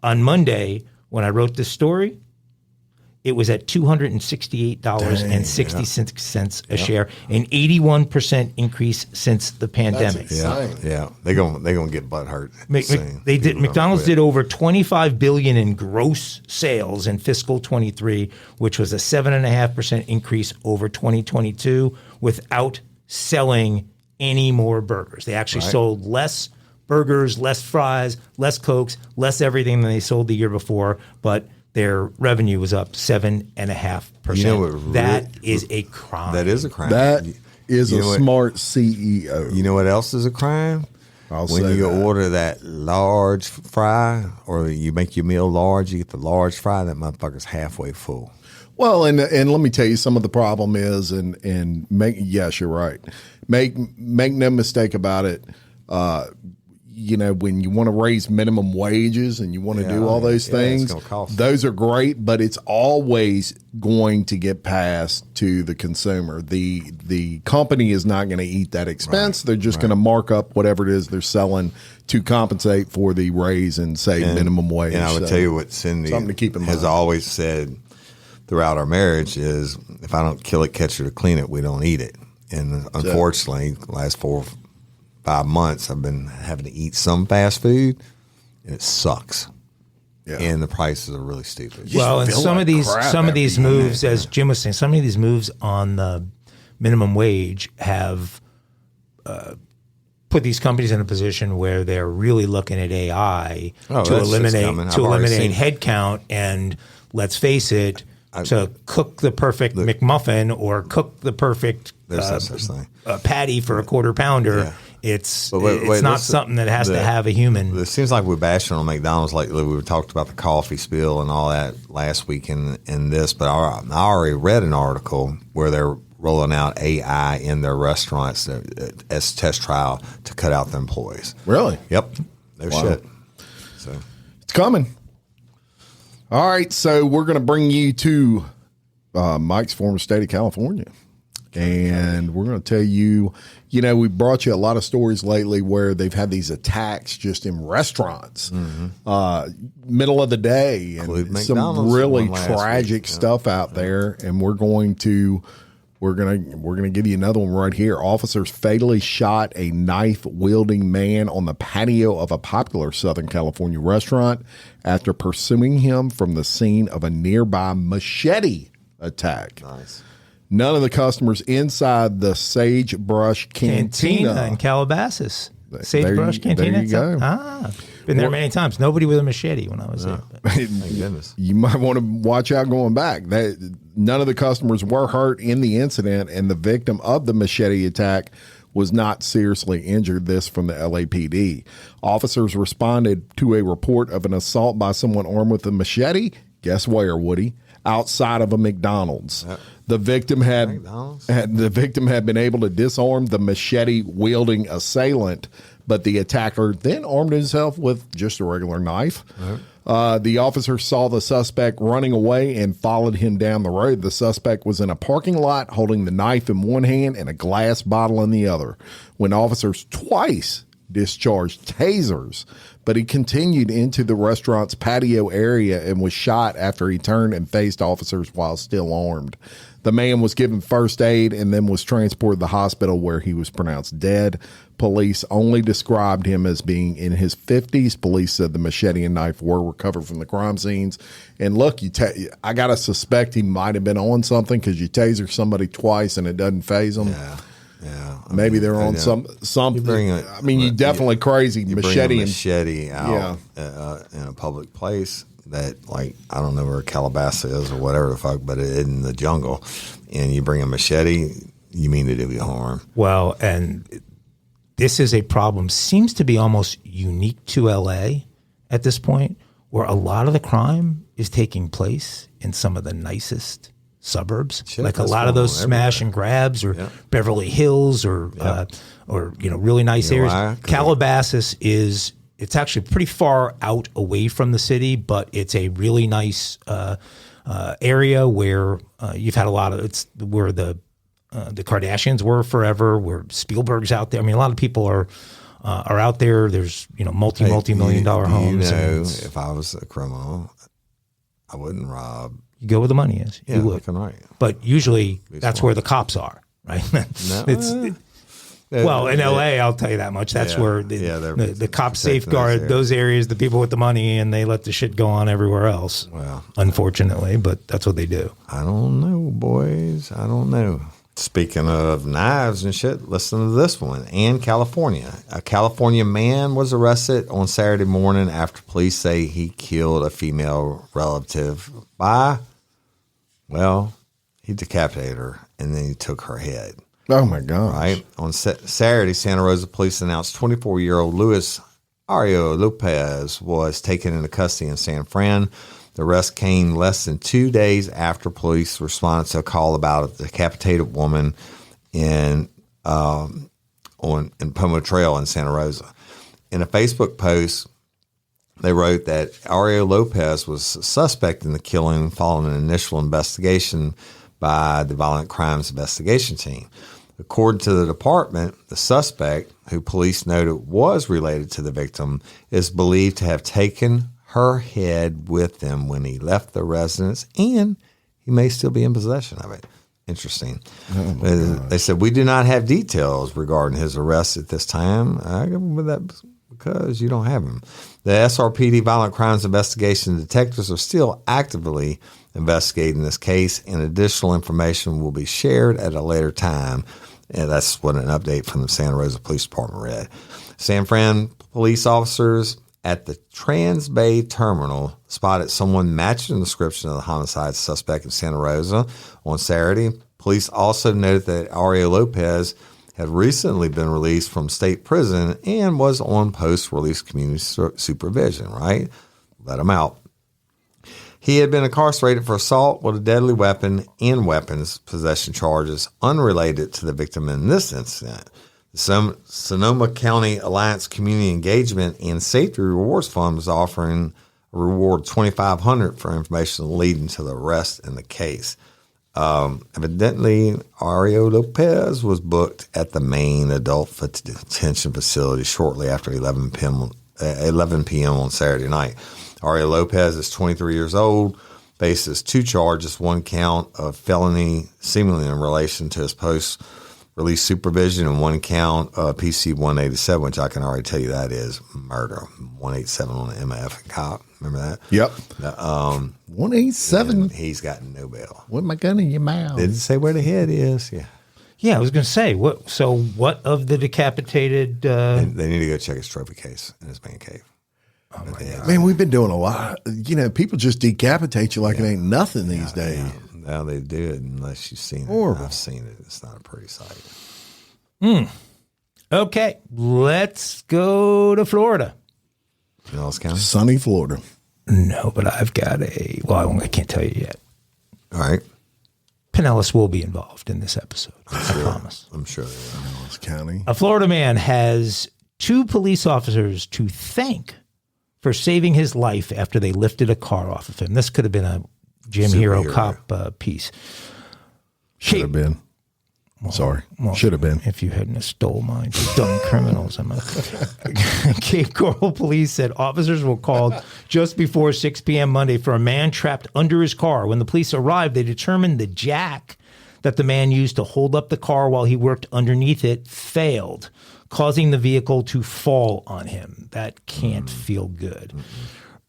On Monday, when I wrote this story, it was at $268.66 a share, an 81% increase since the pandemic. Yeah. They're gonna get butt hurt. McDonald's did over $25 billion in gross sales in fiscal 23, which was a 7.5% increase over 2022, without selling any more burgers. They actually sold less burgers, less fries, less Cokes, less everything than they sold the year before, but their revenue was up 7.5%. That is a crime. That is a crime. That is a smart CEO. You know what else is a crime? When you order that large fry, or you make your meal large, you get the large fry, that motherfucker's halfway full. Well, and let me tell you, some of the problem is, yes, you're right. Make no mistake about it. When you want to raise minimum wages and you want to do all those things, those are great, but it's always going to get passed to the consumer. The company is not going to eat that expense. They're just going to mark up whatever it is they're selling to compensate for the raise and say minimum wage. And I would tell you what Cindy has always said throughout our marriage is, if I don't kill it, catch it, or clean it, we don't eat it. And unfortunately, the last 4 or 5 months, I've been having to eat some fast food, and it sucks. Yeah. And the prices are really stupid. Well, and some of these moves, as Jim was saying, some of these moves on the minimum wage have put these companies in a position where they're really looking at AI to eliminate headcount. And let's face it, to cook the perfect McMuffin or cook the perfect patty for a quarter pounder. Yeah. It's not something that has to have a human. It seems like we're bashing on McDonald's lately. We talked about the coffee spill and all that last week in this, but I already read an article where they're rolling out AI in their restaurants as test trial to cut out the employees. Really? Yep. No shit. So it's coming. All right, so we're going to bring you to Mike's former state of California. And we're going to tell you, we brought you a lot of stories lately where they've had these attacks just in restaurants, middle of the day, and some really tragic stuff out there. And we're going to We're gonna give you another one right here. Officers fatally shot a knife-wielding man on the patio of a popular Southern California restaurant after pursuing him from the scene of a nearby machete attack. Nice. None of the customers inside the Sagebrush Cantina in Calabasas. Sagebrush Cantina. There you go. Been there many times. Nobody with a machete when I was there. But. Thank goodness. You might want to watch out going back. None of the customers were hurt in the incident, and the victim of the machete attack was not seriously injured. This from the LAPD. Officers responded to a report of an assault by someone armed with a machete. Guess where, Woody? Outside of a McDonald's. The victim had been able to disarm the machete wielding assailant, but the attacker then armed himself with just a regular knife. The officer saw the suspect running away and followed him down the road. The suspect was in a parking lot holding the knife in one hand and a glass bottle in the other. When officers twice discharged tasers, but he continued into the restaurant's patio area and was shot after he turned and faced officers while still armed. The man was given first aid and then was transported to the hospital where he was pronounced dead. Police only described him as being in his 50s. Police said the machete and knife were recovered from the crime scenes. And look, I got to suspect he might have been on something because you taser somebody twice and it doesn't phase them. Yeah, maybe they're on something. You definitely crazy machete out in a public place that, like, I don't know where Calabasas is or whatever the fuck, but it's in the jungle, and you bring a machete, you mean to do you harm. Well, and this is a problem, seems to be almost unique to LA at this point, where a lot of the crime is taking place in some of the nicest suburbs, like a lot of those smash and grabs, or Beverly Hills, or really nice areas. Calabasas it's actually pretty far out away from the city, but it's a really nice area where you've had a lot of. It's where the Kardashians were forever, where Spielberg's out there. I mean, a lot of people are out there. There's multi-million dollar homes. If I was a criminal, I wouldn't rob. You go where the money is. Yeah, you would. Right. But usually that's where the cops are, right? Well, in LA, I'll tell you that much. That's where the cops safeguard those areas, the people with the money, and they let the shit go on everywhere else. Well, unfortunately, but that's what they do. I don't know, boys. I don't know. Speaking of knives and shit, listen to this one. In California, a California man was arrested on Saturday morning after police say he killed a female relative he decapitated her and then he took her head. Oh, my God. Right? On Saturday, Santa Rosa police announced 24-year-old Luis Ario Lopez was taken into custody in San Fran. The arrest came less than 2 days after police responded to a call about a decapitated woman in Pomo Trail in Santa Rosa. In a Facebook post, they wrote that Ario Lopez was suspect in the killing following an initial investigation by the Violent Crimes Investigation Team. According to the department, the suspect, who police noted was related to the victim, is believed to have taken her head with him when he left the residence, and he may still be in possession of it. Interesting. They said, we do not have details regarding his arrest at this time. I go with that because you don't have him. The SRPD Violent Crimes Investigation detectives are still actively investigating this case, and additional information will be shared at a later time. And that's what an update from the Santa Rosa Police Department read. San Fran police officers at the Trans Bay Terminal spotted someone matching the description of the homicide suspect in Santa Rosa on Saturday. Police also noted that Ario Lopez had recently been released from state prison and was on post-release community supervision, right? Let him out. He had been incarcerated for assault with a deadly weapon and weapons possession charges unrelated to the victim in this incident. The Sonoma County Alliance Community Engagement and Safety Rewards Fund was offering a reward of $2,500 for information leading to the arrest in the case. Evidently, Ario Lopez was booked at the main adult detention facility shortly after 11 p.m. on Saturday night. Ario Lopez is 23 years old, faces 2 charges, 1 count of felony seemingly in relation to his post-release supervision and 1 count of PC 187, which I can already tell you that is murder. 187 on the MF cop. Remember that? Yep. 187. He's got no bail. With my gun in your mouth. Didn't say where the head is. Yeah. Yeah, I was going to say, what of the decapitated? They need to go check his trophy case in his man cave. Oh my God. Man, we've been doing a lot. People just decapitate you like it ain't nothing these days. Yeah. Now they do it unless you've seen it. Horrible. I've seen it. It's not a pretty sight. Okay, let's go to Florida. Pinellas County? Sunny Florida. No, but I've got I can't tell you yet. All right. Pinellas will be involved in this episode. I promise. I'm sure they will. Pinellas County. A Florida man has 2 police officers to thank for saving his life after they lifted a car off of him. This could have been a Jim Hero cop piece. Should have been. Sorry. Should have been. If you hadn't have stole mine, you dumb criminals. Cape Coral police said officers were called just before 6 p.m. Monday for a man trapped under his car. When the police arrived, they determined the jack that the man used to hold up the car while he worked underneath it failed, causing the vehicle to fall on him. That can't feel good.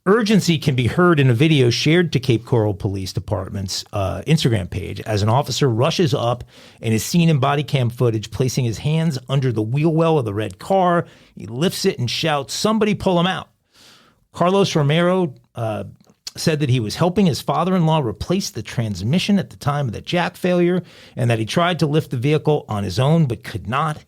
Urgency can be heard in a video shared to Cape Coral Police Department's Instagram page as an officer rushes up and is seen in body cam footage placing his hands under the wheel well of the red car. He lifts it and shouts, "Somebody pull him out." Carlos Romero said that he was helping his father-in-law replace the transmission at the time of the jack failure and that he tried to lift the vehicle on his own but could not.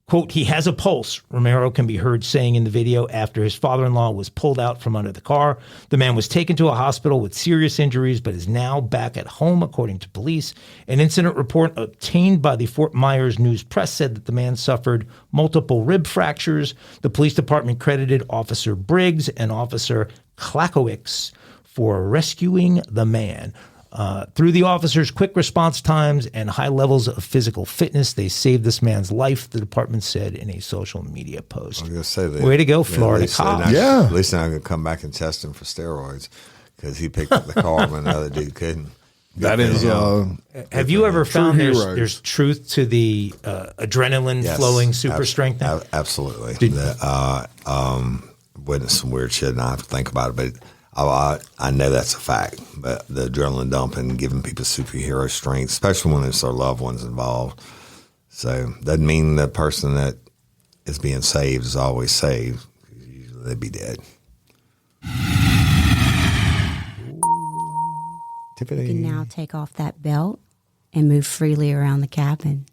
Quote, "He has a pulse," Romero can be heard saying in the video after his father-in-law was pulled out from under the car. The man was taken to a hospital with serious injuries, but is now back at home, according to police. An incident report obtained by the Fort Myers News Press said that the man suffered multiple rib fractures. The police department credited Officer Briggs and Officer Klakowicz for rescuing the man. Through the officers' quick response times and high levels of physical fitness, they saved this man's life, the department said in a social media post. I was going to say that. Way to go, Florida cops. At least I'm going to come back and test him for steroids because he picked up the car when the other dude couldn't. That is. Have you ever found heroes. there's truth to the adrenaline flowing super strength? Absolutely. Witnessed some weird shit, and I have to think about it, but I know that's a fact. But the adrenaline dumping, giving people superhero strength, especially when it's their loved ones involved. So doesn't mean the person that is being saved is always saved. Usually they'd be dead. You can now take off that belt and move freely around the cabin.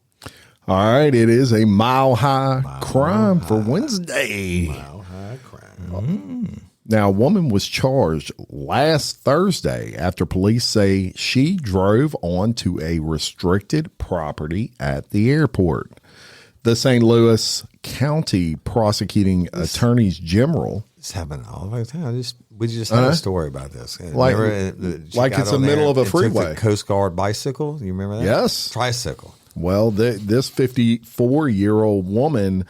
All right. It is a mile-high crime for Wednesday. Mile-high crime. Now, a woman was charged last Thursday after police say she drove onto a restricted property at the airport. The St. Louis County Prosecuting Attorneys General. It's happening all the time. We just had a story about this. Like it's the middle of a freeway. Took the Coast Guard bicycle. You remember that? Yes. Tricycle. Well, this 54-year-old woman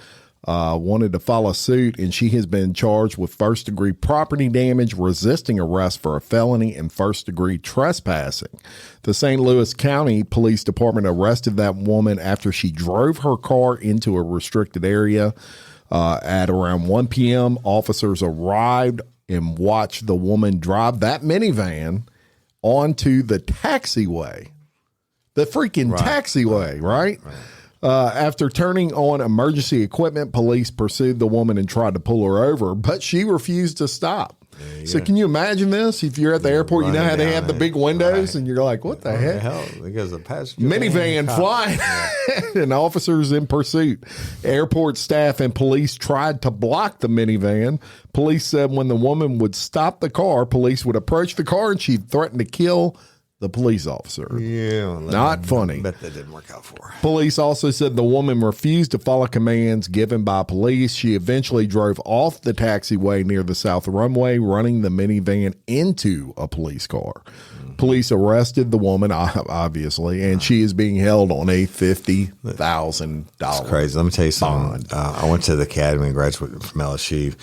wanted to follow suit, and she has been charged with first-degree property damage, resisting arrest for a felony, and first-degree trespassing. The St. Louis County Police Department arrested that woman after she drove her car into a restricted area at around 1 p.m. Officers arrived and watched the woman drive that minivan onto the taxiway. The freaking taxiway, right? After turning on emergency equipment, police pursued the woman and tried to pull her over, but she refused to stop. So can you imagine this? If you're at the airport, you know how they have the big windows, and you're like, what the heck? Because a passenger minivan flying and officers in pursuit. Airport staff and police tried to block the minivan. Police said when the woman would stop the car, police would approach the car, and she threatened to kill the police officer. Yeah. Not funny. Bet that didn't work out for her. Police also said the woman refused to follow commands given by police. She eventually drove off the taxiway near the south runway, running the minivan into a police car. Police arrested the woman, obviously, and she is being held on a $50,000. It's crazy. Let me tell you something. I went to the academy and graduated from LSU.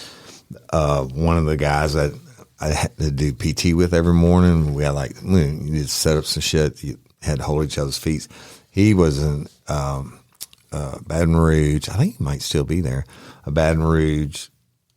One of the guys that I had to do PT with every morning. We had you did set up some shit. You had to hold each other's feet. He was in Baton Rouge. I think he might still be there. A Baton Rouge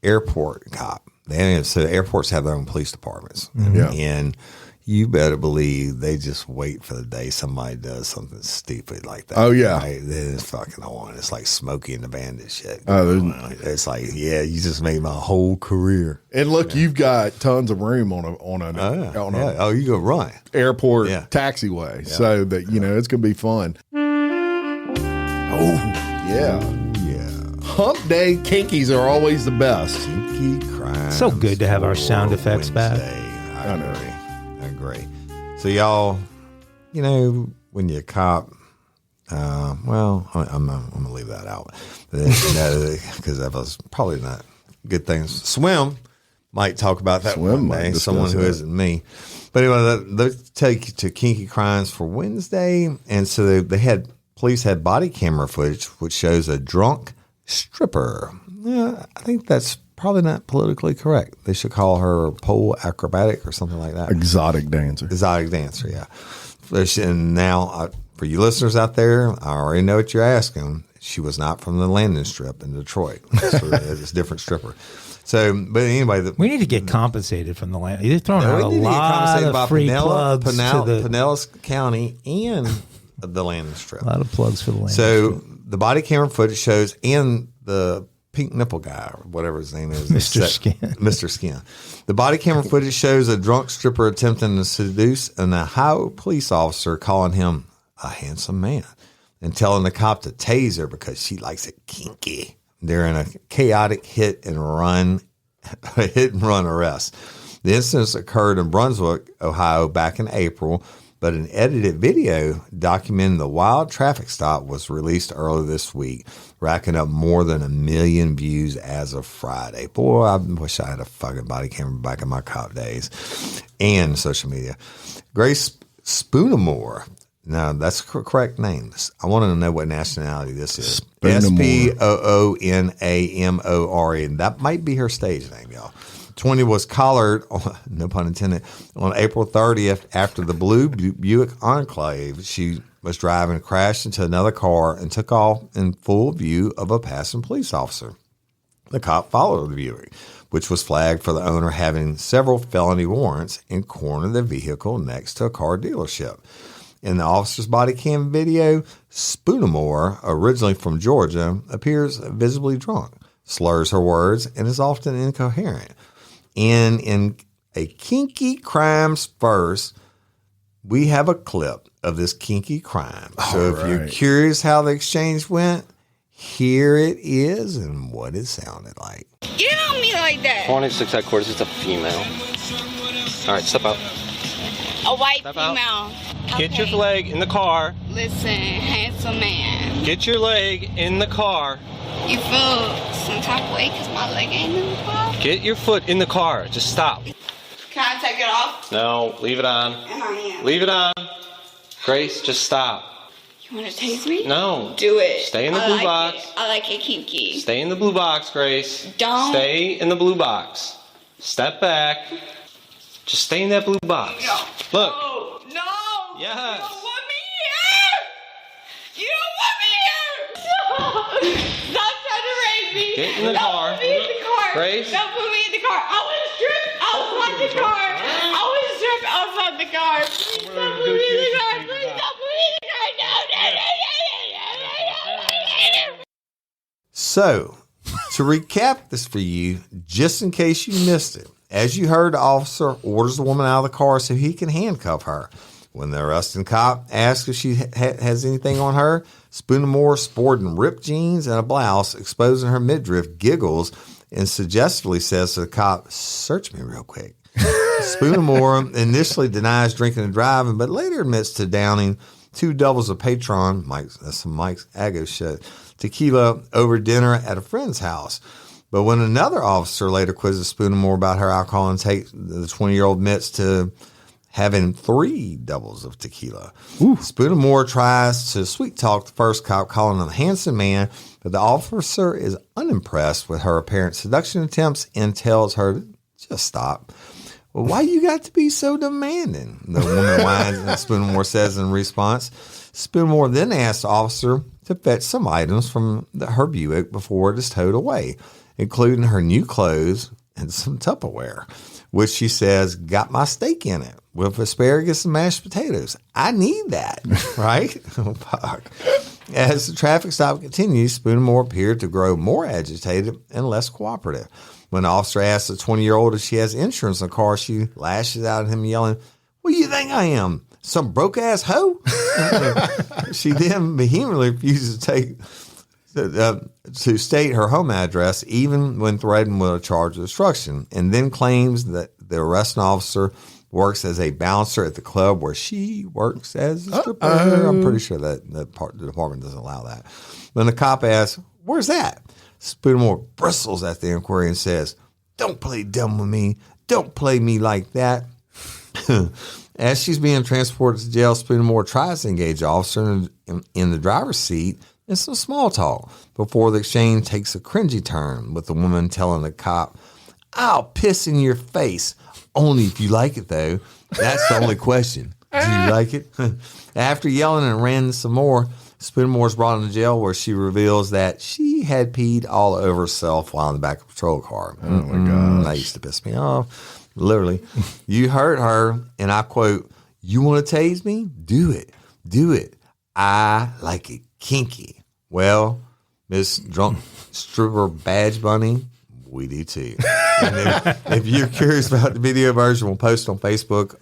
airport cop. So the airports have their own police departments. Yeah. And you better believe they just wait for the day somebody does something stupid like that. Oh, yeah. Right? Then it's fucking on. It's like Smokey and the Bandit shit. Oh, It's like, yeah, you just made my whole career. and look, you've got tons of room on a Oh, you go run. airport Yeah. taxiway, so that it's gonna be fun. Oh yeah, Yeah. hump day kinkies are always the best. Kinky crime. So good to have our sound effects back. I agree. So y'all, when you cop, I'm gonna leave that out because that was probably not good things. Swim might talk about that Swim one might day. discuss Someone who that. isn't me. But anyway, they take you to Kinky Crimes for Wednesday, and so police had body camera footage which shows a drunk stripper. Yeah, I think that's probably not politically correct. They should call her pole acrobatic or something like that. Exotic dancer. Exotic dancer, yeah. And now, for you listeners out there, I already know what you're asking. She was not from the landing strip in Detroit. It's a different stripper. So, but anyway, We need to get compensated from the land. They're throwing out a we need to get lot compensated by of free plugs to the Pinellas County and the landing strip. a lot of plugs for the land. So the body camera footage shows, and the pink nipple guy, or whatever his name is. Mr. Skin. Mr. Skin. The body camera footage shows a drunk stripper attempting to seduce an Ohio police officer, calling him a handsome man and telling the cop to tase her because she likes it kinky during a chaotic hit and run arrest. The incident occurred in Brunswick, Ohio back in April, but an edited video documenting the wild traffic stop was released earlier this week, racking up more than 1 million views as of Friday. Boy, I wish I had a fucking body camera back in my cop days, and social media. Grace Spoonamore. Now, that's the correct name. I want to know what nationality this is. Spoonamore. Spoonamore. And that might be her stage name, y'all. 20 was collared, no pun intended, on April 30th after the blue Buick Enclave she was driving crashed into another car and took off in full view of a passing police officer. The cop followed the Buick, which was flagged for the owner having several felony warrants, and cornered the vehicle next to a car dealership. In the officer's body cam video, Spoonamore, originally from Georgia, appears visibly drunk, slurs her words, and is often incoherent. And in a Kinky Crimes first, we have a clip of this kinky crime. So if you're curious how the exchange went, here it is and what it sounded like. Get on me like that. 26 headquarters, it's a female. All right, step out. A white Step out. female. Get your Okay. leg in the car. Listen, handsome man. Get your leg in the car. You feel some type of way because my leg ain't in the car? Get your foot in the car. Just stop. Can I take it off? No, leave it on. And I am. Leave it on. Grace, just stop. You want to tase me? No. Do it. Stay in the I blue like box. It. I like it kinky. Stay in the blue box, Grace. Don't. Stay in the blue box. Step back. Just stay in that blue box. No. Look. Oh, no. Yes. You don't want me here. You don't want me here. Stop trying to rape me. Get in the Don't car. put me in the car. Grace. Don't put me in the car. I want to strip outside the car. I want to strip outside the car. Please don't put me in the car. Please don't put me in the car. No. So, to recap this for you, just in case you missed it, as you heard, the officer orders the woman out of the car so he can handcuff her. When the arresting cop asks if she has anything on her, Spoonamore, sporting ripped jeans and a blouse, exposing her midriff, giggles and suggestively says to the cop, "Search me real quick." Spoonamore initially denies drinking and driving, but later admits to downing 2 doubles of Patron, that's some Mike's Agos shit, tequila over dinner at a friend's house. But when another officer later quizzes Spoonamore about her alcohol intake, the 20-year-old admits to having 3 doubles of tequila. Spoonamore tries to sweet talk the first cop, calling him a handsome man, but the officer is unimpressed with her apparent seduction attempts and tells her to just stop. Well, why you got to be so demanding? The woman whines, and Spoonmore says in response. Spoonmore then asks the officer to fetch some items from her Buick before it is towed away, including her new clothes and some Tupperware, which she says got my steak in it with asparagus and mashed potatoes. I need that, right? Oh, fuck. As the traffic stop continues, Spoonmore appeared to grow more agitated and less cooperative. When the officer asks the 20-year-old if she has insurance in the car, she lashes out at him, yelling, "What do you think I am? Some broke-ass hoe?" She then vehemently refuses to state her home address, even when threatened with a charge of obstruction, and then claims that the arresting officer works as a bouncer at the club where she works as a stripper. I'm pretty sure that the department doesn't allow that. When the cop asks, "Where's that?" Spoonmore bristles at the inquiry and says, "Don't play dumb with me. Don't play me like that." As she's being transported to jail, Spoonmore tries to engage the officer in the driver's seat in some small talk before the exchange takes a cringy turn, with the woman telling the cop, "I'll piss in your face. Only if you like it, though. That's the only question. Do you like it?" After yelling and ranting some more, Spoonmore's brought into jail, where she reveals that she had peed all over herself while in the back of a patrol car. Oh, my God. That used to piss me off. Literally. You heard her, and I quote, "You want to tase me? Do it. Do it. I like it kinky." Well, Miss Drunk Stripper Badge Bunny, we do too. And if you're curious about the video version, we'll post on Facebook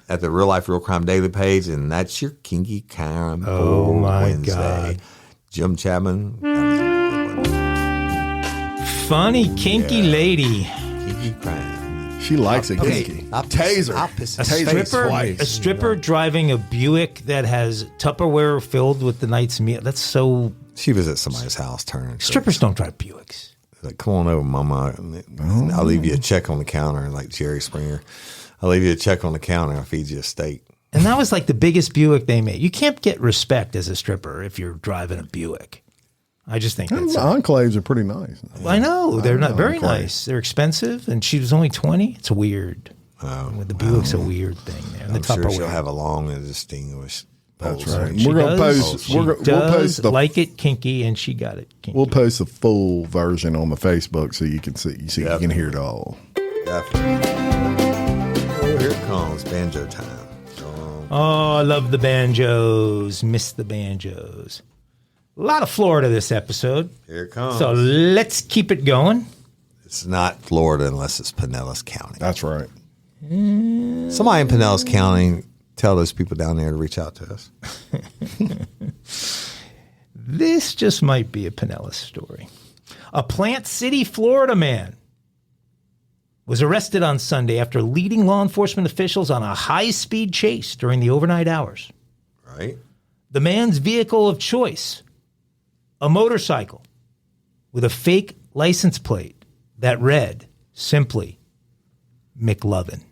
at the Real Life Real Crime Daily page, and that's your kinky crime for Wednesday. God. Jim Chapman. Funny kinky lady. Kinky crime. She likes it kinky. Taser. A stripper driving a Buick that has Tupperware filled with the night's meal. That's so. She was at somebody's house turning. Strippers don't drive Buicks. Like, "Come on over, mama. I'll leave you a check on the counter," like Jerry Springer. "I'll leave you a check on the counter. I'll feed you a steak." And that was like the biggest Buick they made. You can't get respect as a stripper if you're driving a Buick. I just think that's Enclaves are pretty nice. I know. They're not very nice. They're expensive, and she was only 20. It's weird. With the Buick's a weird thing there. And I'm the sure Tupperware. she'll have a long and distinguished. That's right. She We're going to does. post. We'll post like it kinky, and she got it kinky. We'll post the full version on the Facebook so you can see. You can hear it all. Definitely. Oh, here it comes, banjo time. Oh, I love the banjos. Miss the banjos. A lot of Florida this episode. Here it comes. So let's keep it going. It's not Florida unless it's Pinellas County. That's right. Somebody in Pinellas County, tell those people down there to reach out to us. This just might be a Pinellas story. A Plant City, Florida man was arrested on Sunday after leading law enforcement officials on a high-speed chase during the overnight hours. Right. The man's vehicle of choice, a motorcycle with a fake license plate that read simply McLovin.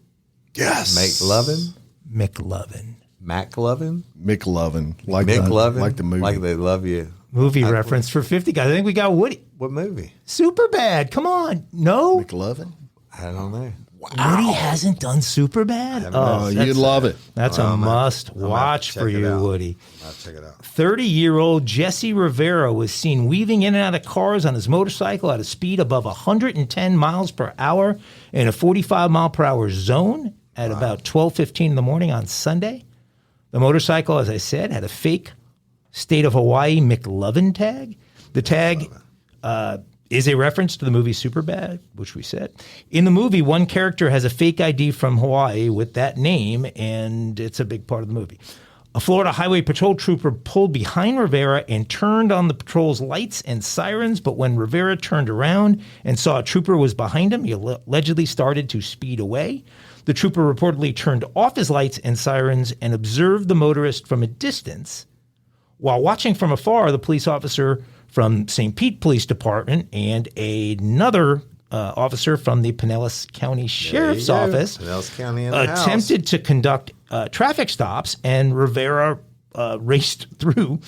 Yes. McLovin? McLovin. McLovin? McLovin. Like McLovin? Like the movie. Like They Love You. Movie reference for 50 guys. I think we got Woody. What movie? Superbad. Come on. No? McLovin? I don't know. Wow. Woody hasn't done Superbad? Oh, you'd love it. That's a must watch for you, Woody. I'll check it out. 30-year-old Jesse Rivera was seen weaving in and out of cars on his motorcycle at a speed above 110 miles per hour in a 45-mile-per-hour zone at about 12:15 in the morning on Sunday. The motorcycle, as I said, had a fake State of Hawaii McLovin tag. The tag is a reference to the movie Superbad, which we said. In the movie, one character has a fake ID from Hawaii with that name, and it's a big part of the movie. A Florida Highway Patrol trooper pulled behind Rivera and turned on the patrol's lights and sirens, but when Rivera turned around and saw a trooper was behind him, he allegedly started to speed away. The trooper reportedly turned off his lights and sirens and observed the motorist from a distance. While watching from afar, the police officer from St. Pete Police Department and another officer from the Pinellas County Sheriff's Office Pinellas County in attempted to conduct traffic stops, and Rivera raced through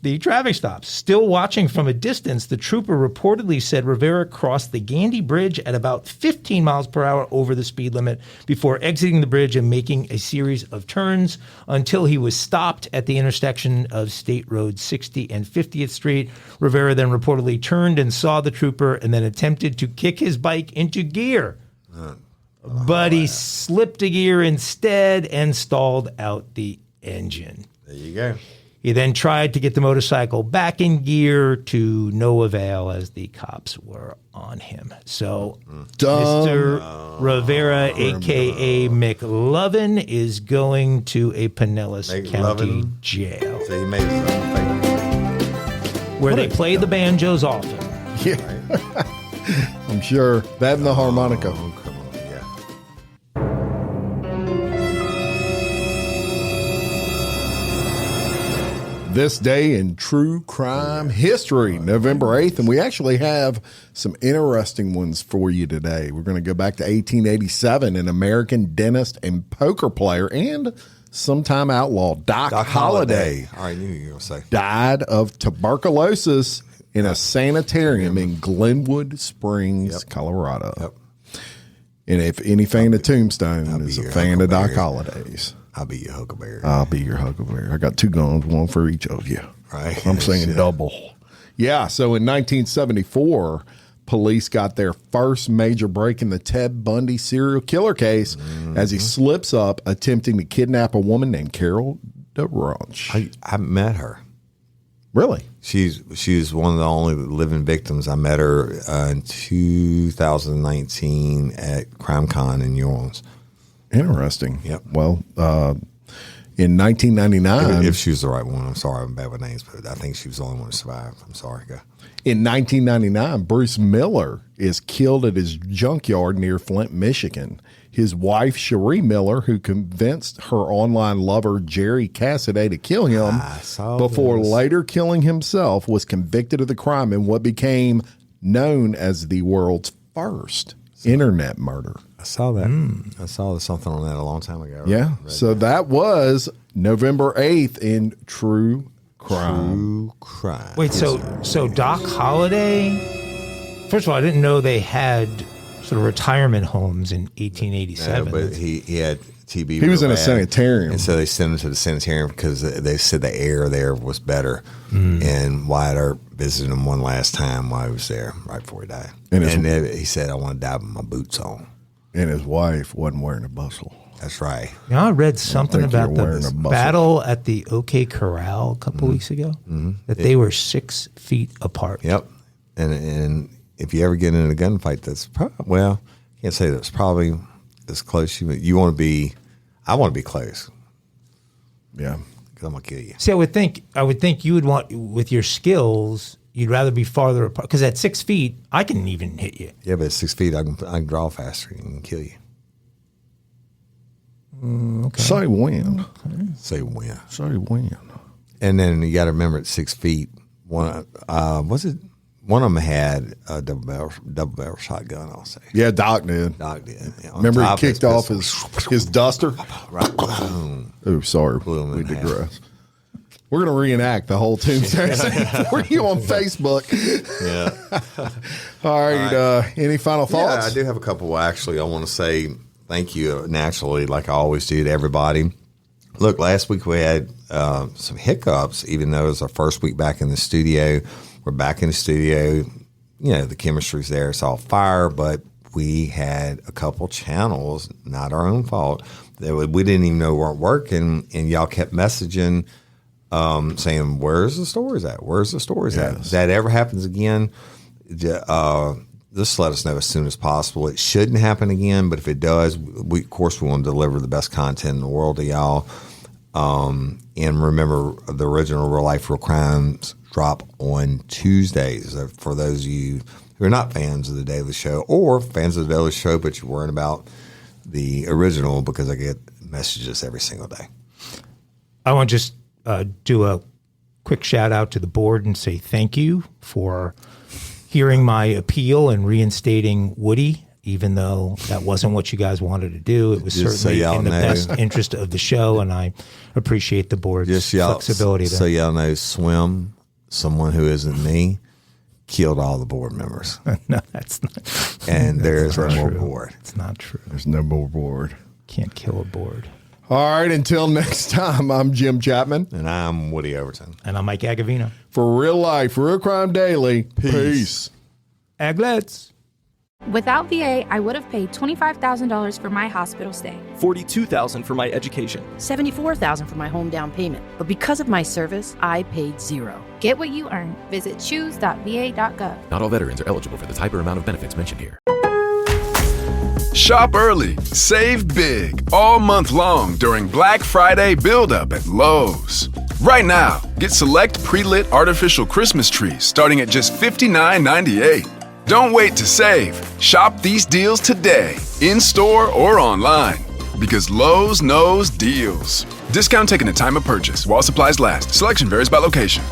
the traffic stops. Still watching from a distance, the trooper reportedly said Rivera crossed the Gandy Bridge at about 15 miles per hour over the speed limit before exiting the bridge and making a series of turns until he was stopped at the intersection of State Road 60 and 50th Street. Rivera then reportedly turned and saw the trooper and then attempted to kick his bike into gear. But he slipped a gear instead and stalled out the engine. There you go. He then tried to get the motorcycle back in gear to no avail as the cops were on him. So Mr. Rivera, a.k.a. McLovin, is going to a Pinellas County jail. So he made his own fake. Where they play the banjos often. Yeah. I'm sure. That and the harmonica. Oh, come on. Yeah. This day in true crime history, November 8th, and we actually have some interesting ones for you today. We're going to go back to 1887. An American dentist and poker player and sometime outlaw, Doc Holliday. All right, I knew you were going to say. Died of tuberculosis in a sanitarium in Glenwood Springs, Colorado. Yep. And if any fan of Tombstone is a your fan of Doc Huckleberry. Holliday's, I'll be your Huckleberry. I'll be your Huckleberry. I got 2 guns, one for each of you. Right. I'm saying Shit. double. Yeah. So in 1974, police got their first major break in the Ted Bundy serial killer case as he slips up attempting to kidnap a woman named Carol DeRonch. I met her. Really? She's one of the only living victims. I met her in 2019 at CrimeCon in New Orleans. Interesting. Yep. Well, in 1999, If she was the right one, I'm sorry, I'm bad with names, but I think she was the only one to survive. I'm sorry, go. in 1999, Bruce Miller is killed at his junkyard near Flint, Michigan. His wife, Cherie Miller, who convinced her online lover, Jerry Cassidy, to kill him before later killing himself, was convicted of the crime in what became known as the world's first internet murder. I saw that. I saw something on that a long time ago. Yeah. So that was November 8th in True Crime. True crime. Wait, so Doc Holliday, first of all, I didn't know they had sort of retirement homes in 1887. But he had TB. He was in a bad, sanitarium. and so they sent him to the sanitarium because they said the air there was better. And Wyatt Earp visited him one last time while he was there, right before he died. And And he said, "I want to die with my boots on." And his wife wasn't wearing a bustle. That's right. You know, I read something think about you're wearing the a bustle. battle at the OK Corral a couple weeks ago, that they were 6 feet apart. Yep. And if you ever get in a gunfight, that's well, I can't say that's probably as close. You want to be. I want to be close Yeah. because I'm gonna kill you. See, I would think you would want, with your skills, you'd rather be farther apart. Because at 6 feet, I can even hit you. Yeah, but at 6 feet, I can draw faster and kill you. Say when. Say when. Say when. And then you got to remember at 6 feet, one of them had a double barrel shotgun. I'll say. Yeah, Doc did. Doc did. Yeah, on Remember he top of kicked off pistol. his duster? Right. Boom. Oh, sorry. Blew him We in half. digress. We're going to reenact the whole Tombstone scene for you on Facebook. Yeah. All right. Any final thoughts? Yeah, I do have a couple. Actually, I want to say thank you naturally, like I always do, to everybody. Look, last week we had some hiccups, even though it was our first week back in the studio. We're back in the studio. You know, the chemistry's there. It's all fire, but we had a couple channels, not our own fault, that we didn't even know weren't working, and y'all kept messaging saying, where's the stories at? Where's the stories at? If that ever happens again, just let us know as soon as possible. It shouldn't happen again, but if it does, we want to deliver the best content in the world to y'all. And remember, the original Real Life, Real Crimes drop on Tuesdays. For those of you who are not fans of the Daily Show or fans of the Daily Show, but you're worrying about the original, because I get messages every single day. I want to just do a quick shout out to the board and say thank you for hearing my appeal and reinstating Woody even though that wasn't what you guys wanted to do. It was Just so certainly y'all in the know. best interest of the show, and I appreciate the board's Just y'all, flexibility. so y'all know, Swim, someone who isn't me, killed all the board members. No, that's not. And there is not no more true. board. It's not true. There's no more board. Can't kill a board. All right, until next time, I'm Jim Chapman. And I'm Woody Overton. And I'm Mike Agovino. For Real Life, Real Crime Daily, peace. Aglets. Without VA, I would have paid $25,000 for my hospital stay. $42,000 for my education. $74,000 for my home down payment. But because of my service, I paid zero. Get what you earn. Visit choose.va.gov. Not all veterans are eligible for the type or amount of benefits mentioned here. Shop early, save big, all month long during Black Friday build-up at Lowe's. Right now, get select pre-lit artificial Christmas trees starting at just $59.98. Don't wait to save. Shop these deals today, in-store or online, because Lowe's knows deals. Discount taken at time of purchase while supplies last. Selection varies by location.